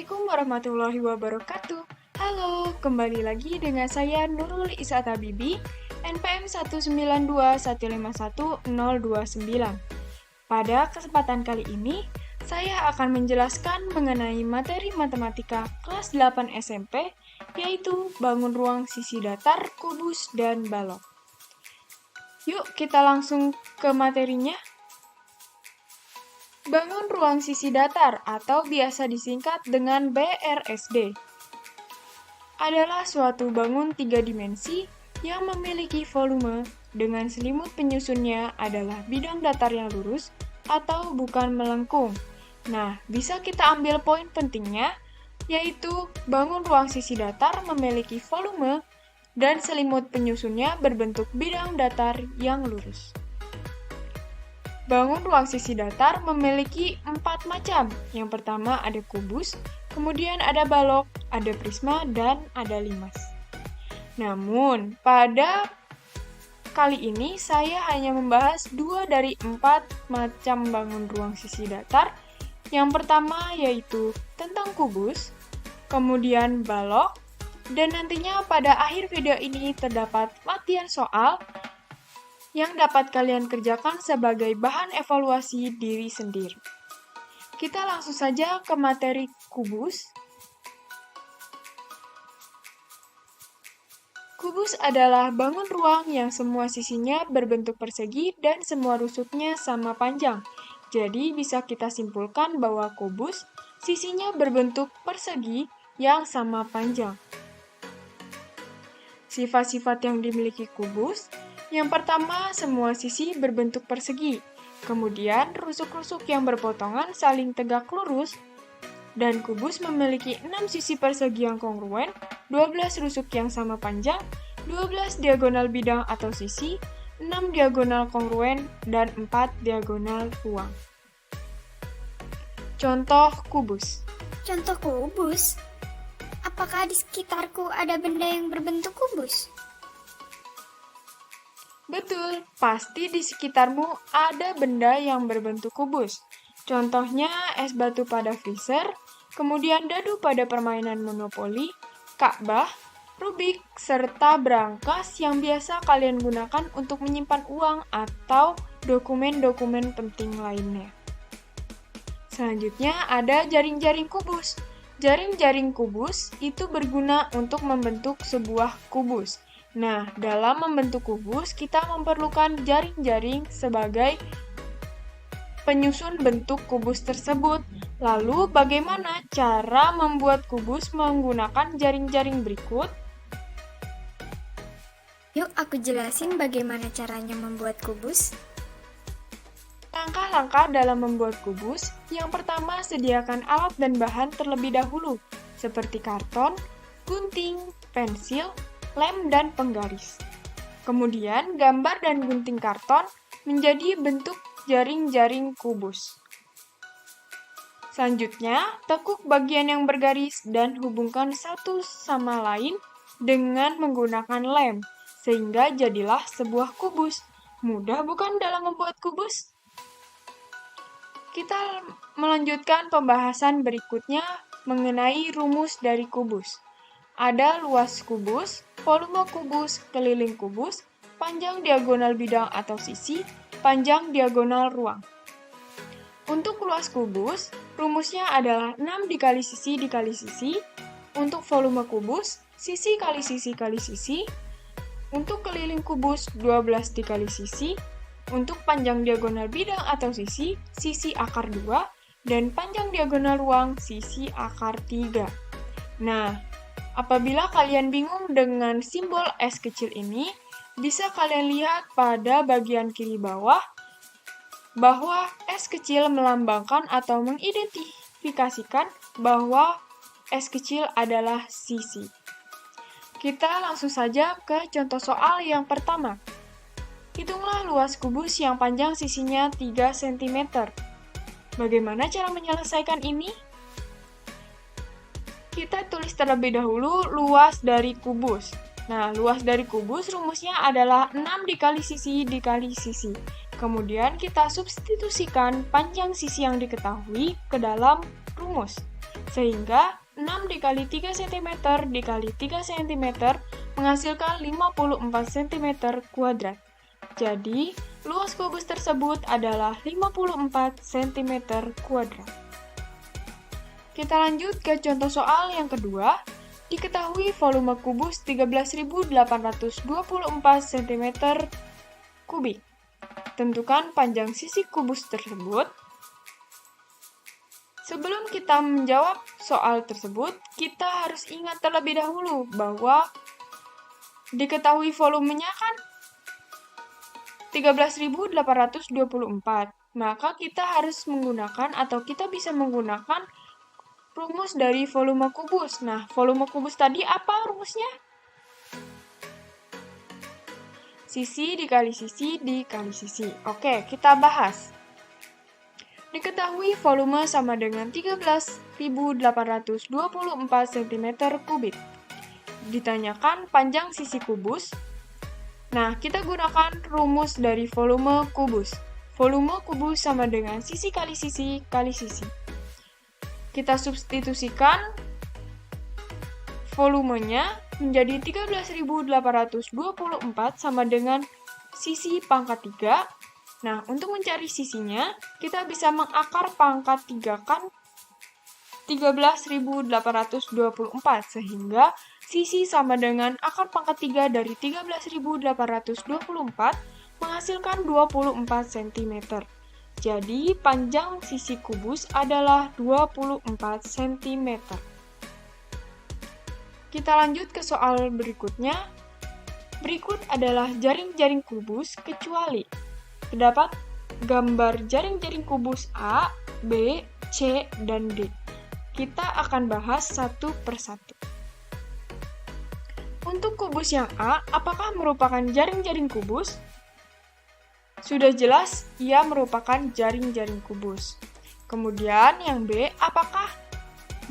Assalamualaikum warahmatullahi wabarakatuh. Halo, kembali lagi dengan saya Nurul Isat Habibi, NPM 192151029. Pada kesempatan kali ini, saya akan menjelaskan mengenai materi matematika kelas 8 SMP, yaitu bangun ruang sisi datar, kubus, dan balok. Yuk, kita langsung ke materinya. Bangun ruang sisi datar atau biasa disingkat dengan BRSD adalah suatu bangun tiga dimensi yang memiliki volume dengan selimut penyusunnya adalah bidang datar yang lurus atau bukan melengkung. Nah, bisa kita ambil poin pentingnya, yaitu bangun ruang sisi datar memiliki volume dan selimut penyusunnya berbentuk bidang datar yang lurus. Bangun ruang sisi datar memiliki 4 macam. Yang pertama ada kubus, kemudian ada balok, ada prisma, dan ada limas. Namun, pada kali ini saya hanya membahas 2 dari 4 macam bangun ruang sisi datar. Yang pertama yaitu tentang kubus, kemudian balok, dan nantinya pada akhir video ini terdapat latihan soal yang dapat kalian kerjakan sebagai bahan evaluasi diri sendiri. Kita langsung saja ke materi kubus. Kubus adalah bangun ruang yang semua sisinya berbentuk persegi dan semua rusuknya sama panjang. Jadi bisa kita simpulkan bahwa kubus sisinya berbentuk persegi yang sama panjang. Sifat-sifat yang dimiliki kubus. Yang pertama, semua sisi berbentuk persegi. Kemudian, rusuk-rusuk yang berpotongan saling tegak lurus. Dan kubus memiliki 6 sisi persegi yang kongruen, 12 rusuk yang sama panjang, 12 diagonal bidang atau sisi, 6 diagonal kongruen, dan 4 diagonal ruang. Contoh kubus. Contoh kubus? Apakah di sekitarku ada benda yang berbentuk kubus? Betul, pasti di sekitarmu ada benda yang berbentuk kubus. Contohnya es batu pada freezer, kemudian dadu pada permainan monopoli, Ka'bah, Rubik, serta brankas yang biasa kalian gunakan untuk menyimpan uang atau dokumen-dokumen penting lainnya. Selanjutnya ada jaring-jaring kubus. Jaring-jaring kubus itu berguna untuk membentuk sebuah kubus. Nah, dalam membentuk kubus, kita memerlukan jaring-jaring sebagai penyusun bentuk kubus tersebut. Lalu, bagaimana cara membuat kubus menggunakan jaring-jaring berikut? Yuk aku jelasin bagaimana caranya membuat kubus. Langkah-langkah dalam membuat kubus, yang pertama sediakan alat dan bahan terlebih dahulu, seperti karton, gunting, pensil, lem, dan penggaris. Kemudian, gambar dan gunting karton menjadi bentuk jaring-jaring kubus. Selanjutnya, tekuk bagian yang bergaris dan hubungkan satu sama lain dengan menggunakan lem, sehingga jadilah sebuah kubus. Mudah bukan dalam membuat kubus? Kita melanjutkan pembahasan berikutnya mengenai rumus dari kubus. Ada luas kubus, volume kubus, keliling kubus, panjang diagonal bidang atau sisi, panjang diagonal ruang. Untuk luas kubus, rumusnya adalah 6 dikali sisi dikali sisi. Untuk volume kubus, sisi kali sisi kali sisi. Untuk keliling kubus, 12 dikali sisi. Untuk panjang diagonal bidang atau sisi, sisi akar 2. Dan panjang diagonal ruang, sisi akar 3. Nah, apabila kalian bingung dengan simbol S kecil ini, bisa kalian lihat pada bagian kiri bawah bahwa S kecil melambangkan atau mengidentifikasikan bahwa S kecil adalah sisi. Kita langsung saja ke contoh soal yang pertama. Hitunglah luas kubus yang panjang sisinya 3 cm. Bagaimana cara menyelesaikan ini? Kita tulis terlebih dahulu luas dari kubus. Nah, luas dari kubus rumusnya adalah 6 dikali sisi dikali sisi. Kemudian kita substitusikan panjang sisi yang diketahui ke dalam rumus. Sehingga 6 dikali 3 cm dikali 3 cm menghasilkan 54 cm kuadrat. Jadi, luas kubus tersebut adalah 54 cm kuadrat. Kita lanjut ke contoh soal yang kedua. Diketahui volume kubus 13.824 cm kubik. Tentukan panjang sisi kubus tersebut. Sebelum kita menjawab soal tersebut, kita harus ingat terlebih dahulu bahwa diketahui volumenya kan 13.824. Maka kita harus menggunakan atau kita bisa menggunakan rumus dari volume kubus. Nah, volume kubus tadi apa rumusnya? Sisi dikali sisi dikali sisi. Oke, kita bahas. Diketahui volume sama dengan 13.824 cm kubik. Ditanyakan panjang sisi kubus. Nah, kita gunakan rumus dari volume kubus. Volume kubus sama dengan sisi kali sisi kali sisi. Kita substitusikan volumenya menjadi 13.824 sama dengan sisi pangkat 3. Nah, untuk mencari sisinya, kita bisa mengakar pangkat 3 kan 13.824, sehingga sisi sama dengan akar pangkat 3 dari 13.824 menghasilkan 24 cm. Jadi, panjang sisi kubus adalah 24 cm. Kita lanjut ke soal berikutnya. Berikut adalah jaring-jaring kubus kecuali terdapat gambar jaring-jaring kubus A, B, C, dan D. Kita akan bahas satu persatu. Untuk kubus yang A, apakah merupakan jaring-jaring kubus? Sudah jelas, ia merupakan jaring-jaring kubus. Kemudian yang B, apakah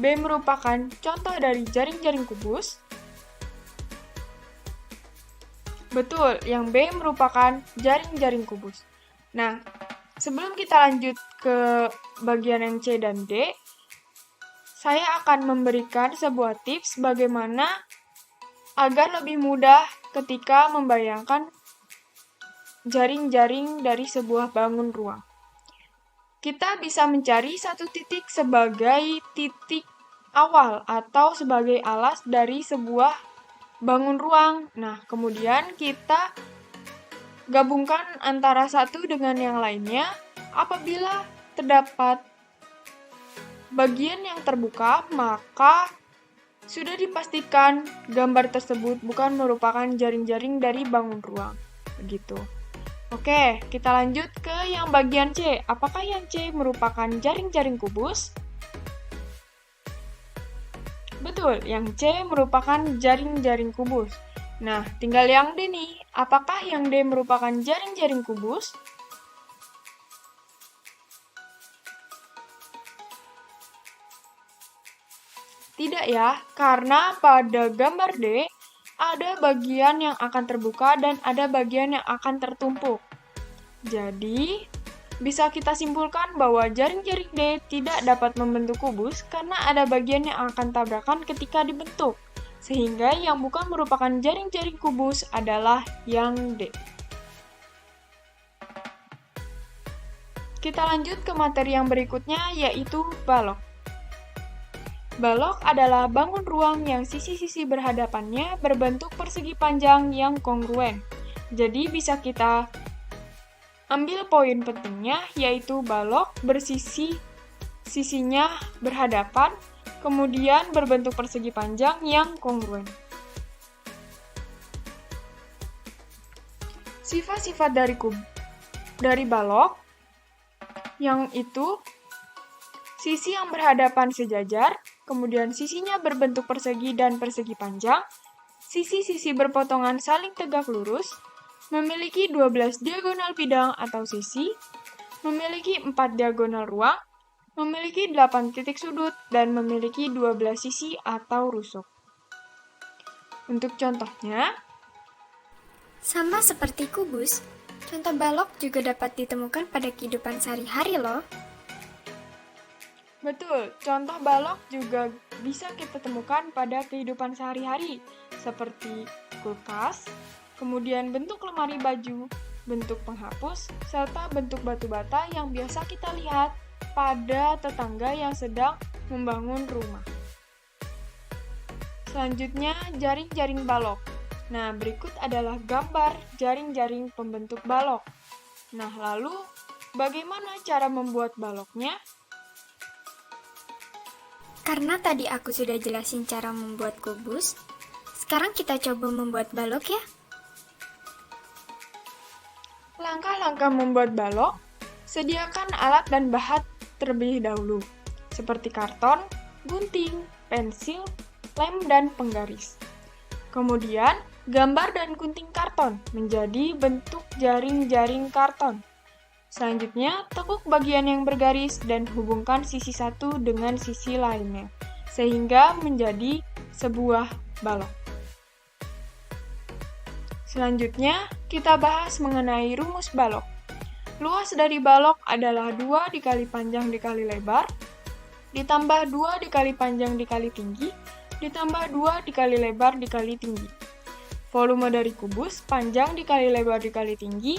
B merupakan contoh dari jaring-jaring kubus? Betul, yang B merupakan jaring-jaring kubus. Nah, sebelum kita lanjut ke bagian yang C dan D, saya akan memberikan sebuah tips bagaimana agar lebih mudah ketika membayangkan jaring-jaring dari sebuah bangun ruang. Kita bisa mencari satu titik sebagai titik awal atau sebagai alas dari sebuah bangun ruang. Nah, kemudian kita gabungkan antara satu dengan yang lainnya. Apabila terdapat bagian yang terbuka, maka sudah dipastikan gambar tersebut bukan merupakan jaring-jaring dari bangun ruang. Begitu. Oke, kita lanjut ke yang bagian C. Apakah yang C merupakan jaring-jaring kubus? Betul, yang C merupakan jaring-jaring kubus. Nah, tinggal yang D nih. Apakah yang D merupakan jaring-jaring kubus? Tidak ya, karena pada gambar D, ada bagian yang akan terbuka dan ada bagian yang akan tertumpuk. Jadi, bisa kita simpulkan bahwa jaring-jaring D tidak dapat membentuk kubus karena ada bagian yang akan tabrakan ketika dibentuk. Sehingga yang bukan merupakan jaring-jaring kubus adalah yang D. Kita lanjut ke materi yang berikutnya, yaitu balok. Balok adalah bangun ruang yang sisi-sisi berhadapannya berbentuk persegi panjang yang kongruen. Jadi bisa kita ambil poin pentingnya, yaitu balok sisinya berhadapan, kemudian berbentuk persegi panjang yang kongruen. Sifat-sifat dari balok yang itu sisi yang berhadapan sejajar, kemudian sisinya berbentuk persegi dan persegi panjang, sisi-sisi berpotongan saling tegak lurus, memiliki 12 diagonal bidang atau sisi, memiliki 4 diagonal ruang, memiliki 8 titik sudut, dan memiliki 12 sisi atau rusuk. Untuk contohnya, Sama seperti kubus, contoh balok juga dapat ditemukan pada kehidupan sehari-hari loh. Betul, contoh balok juga bisa kita temukan pada kehidupan sehari-hari, seperti kulkas, kemudian bentuk lemari baju, bentuk penghapus, serta bentuk batu bata yang biasa kita lihat pada tetangga yang sedang membangun rumah. Selanjutnya, jaring-jaring balok. Nah, berikut adalah gambar jaring-jaring pembentuk balok. Nah, lalu bagaimana cara membuat baloknya? Karena tadi aku sudah jelasin cara membuat kubus, sekarang kita coba membuat balok ya. Langkah-langkah membuat balok, sediakan alat dan bahan terlebih dahulu, seperti karton, gunting, pensil, lem, dan penggaris. Kemudian, gambar dan gunting karton menjadi bentuk jaring-jaring karton. Selanjutnya, tekuk bagian yang bergaris dan hubungkan sisi satu dengan sisi lainnya, sehingga menjadi sebuah balok. Selanjutnya, kita bahas mengenai rumus balok. Luas dari balok adalah 2 dikali panjang dikali lebar, ditambah 2 dikali panjang dikali tinggi, ditambah 2 dikali lebar dikali tinggi. Volume dari kubus panjang dikali lebar dikali tinggi,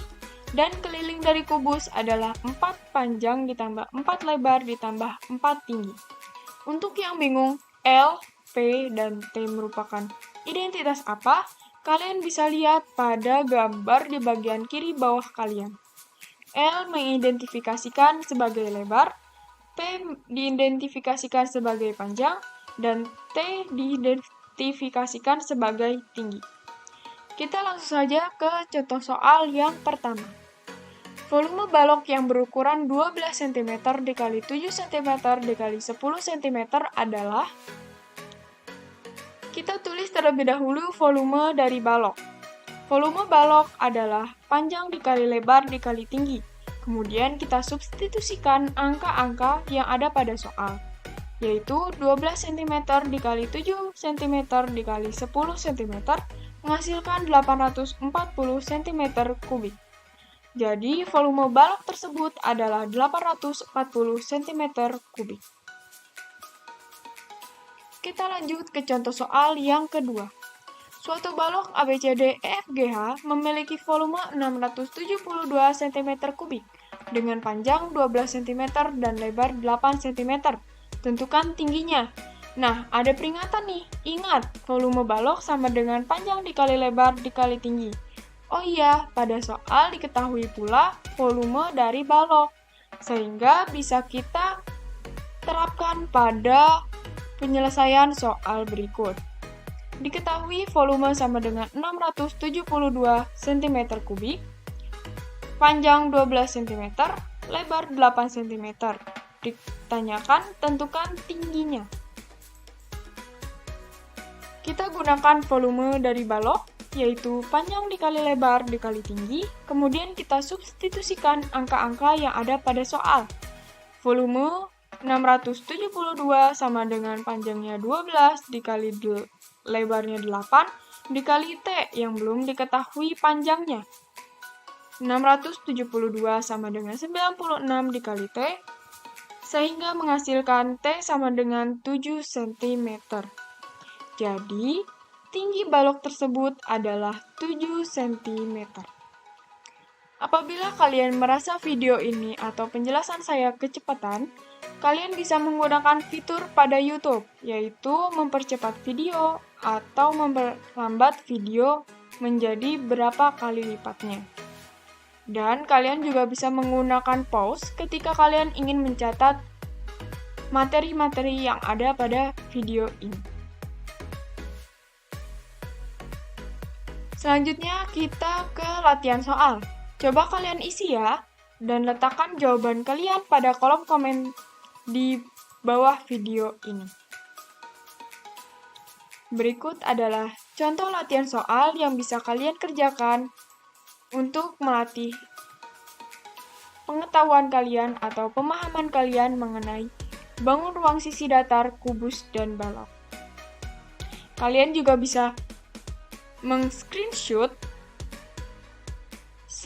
dan keliling dari kubus adalah 4 panjang ditambah 4 lebar ditambah 4 tinggi. Untuk yang bingung, L, P, dan T merupakan identitas apa? Kalian bisa lihat pada gambar di bagian kiri bawah kalian. L mengidentifikasikan sebagai lebar, P diidentifikasikan sebagai panjang, dan T diidentifikasikan sebagai tinggi. Kita langsung saja ke contoh soal yang pertama. Volume balok yang berukuran 12 cm dikali 7 cm dikali 10 cm adalah, kita tulis terlebih dahulu volume dari balok. Volume balok adalah panjang dikali lebar dikali tinggi. Kemudian kita substitusikan angka-angka yang ada pada soal, yaitu 12 cm dikali 7 cm dikali 10 cm menghasilkan 840 cm kubik. Jadi, volume balok tersebut adalah 840 cm kubik. Kita lanjut ke contoh soal yang kedua. Suatu balok ABCDEFGH memiliki volume 672 cm kubik dengan panjang 12 cm dan lebar 8 cm. Tentukan tingginya. Nah, ada peringatan nih. Ingat, volume balok sama dengan panjang dikali lebar dikali tinggi. Oh iya, pada soal diketahui pula volume dari balok, sehingga bisa kita terapkan pada penyelesaian soal berikut. Diketahui volume sama dengan 672 cm kubik, panjang 12 cm, lebar 8 cm. Ditanyakan, tentukan tingginya. Kita gunakan volume dari balok, yaitu panjang dikali lebar dikali tinggi, kemudian kita substitusikan angka-angka yang ada pada soal. Volume 672 sama dengan panjangnya 12 dikali lebarnya 8 dikali T yang belum diketahui panjangnya. 672 sama dengan 96 dikali T, sehingga menghasilkan T sama dengan 7 cm. Jadi, tinggi balok tersebut adalah 7 cm. Apabila kalian merasa video ini atau penjelasan saya kecepatan, kalian bisa menggunakan fitur pada YouTube, yaitu mempercepat video atau memperlambat video menjadi berapa kali lipatnya. Dan kalian juga bisa menggunakan pause ketika kalian ingin mencatat materi-materi yang ada pada video ini. Selanjutnya kita ke latihan soal. Coba kalian isi ya, dan letakkan jawaban kalian pada kolom komen di bawah video ini. Berikut adalah contoh latihan soal yang bisa kalian kerjakan untuk melatih pengetahuan kalian atau pemahaman kalian mengenai bangun ruang sisi datar, kubus, dan balok. Kalian juga bisa meng-screenshot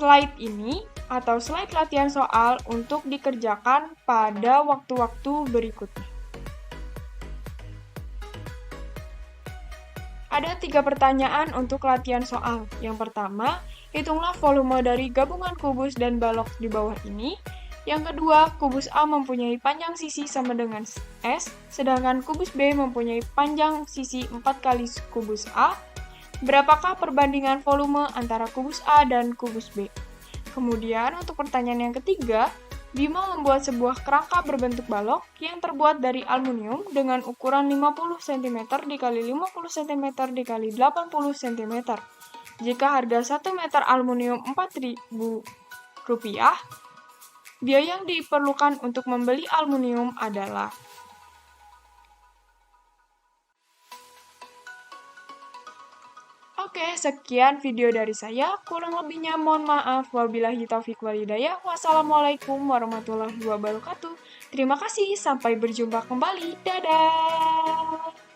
slide ini atau slide latihan soal untuk dikerjakan pada waktu-waktu berikutnya. Ada 3 pertanyaan untuk latihan soal. Yang pertama, hitunglah volume dari gabungan kubus dan balok di bawah ini. Yang kedua, kubus A mempunyai panjang sisi sama dengan S, sedangkan kubus B mempunyai panjang sisi 4 kali kubus A. Berapakah perbandingan volume antara kubus A dan kubus B? Kemudian, untuk pertanyaan yang ketiga, Bima membuat sebuah kerangka berbentuk balok yang terbuat dari aluminium dengan ukuran 50 cm x 50 cm x 80 cm. Jika harga 1 meter aluminium Rp4.000, biaya yang diperlukan untuk membeli aluminium adalah. Oke, sekian video dari saya. Kurang lebihnya mohon maaf. Wabillahi taufiq walhidayah. Wassalamualaikum warahmatullahi wabarakatuh. Terima kasih, sampai berjumpa kembali. Dadah!